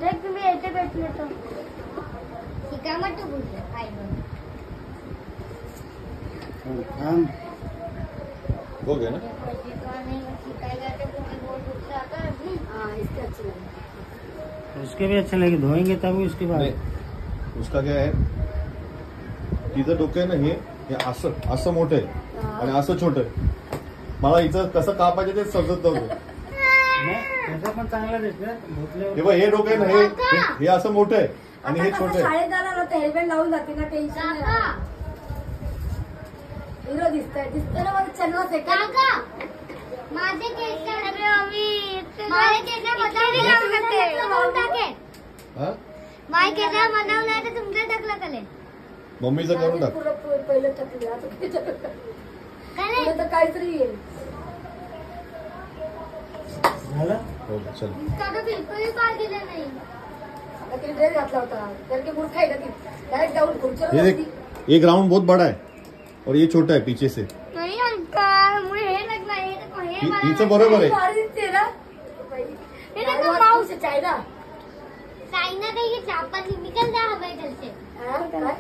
देख तुम्ही येते भेटले तो शिका मत तू बोल काय काम हो गया ना? उसके भी अच्छे लगे, धोएंगे तभी उसके बाद। नाही, उसका काय आहे, तिचं डोकं आहे ना हे असं असं मोठं आहे आणि असं छोटं आहे. मला हिचं कसं कापायचं ते समजत नव्हतं. त्याचं पण चांगलं दिसलं धुतल्यावर. तेव्हा हे डोकं आहे ना हे असं मोठं आहे आणि हे छोटं आहे. शाळेत जाणार होतं हेल्मेट लावून जाते ना टेन्शन हिरो दिसतंय ना माझं चन्नस आहे काका माझे केस अरे अभी माझे केस बदलले लावून टाके हा माझे केस बनवलं नाही तर तुमचं टाकलं कले मम्मीचं करून टाक. पहिलं टाकलं काय तर काहीतरी येईल झालं. हो चल. काका बिलकुल पार गेले नाही आता तिने ड्रेस घातला होता तर की मूर्ख आहे का ती डायरेक्ट जाऊन खुर्चीवर ये बसली. देख एक राउंड बहुत बड़ा है और ये छोटा है पीछे से. नाही अंकल मुझे हे लगना है हे हिचं बरोबर आहे. भारी दिसते ना हे देखो माउस चायना चाइना का ये चापा निकल रहा है इधर से काय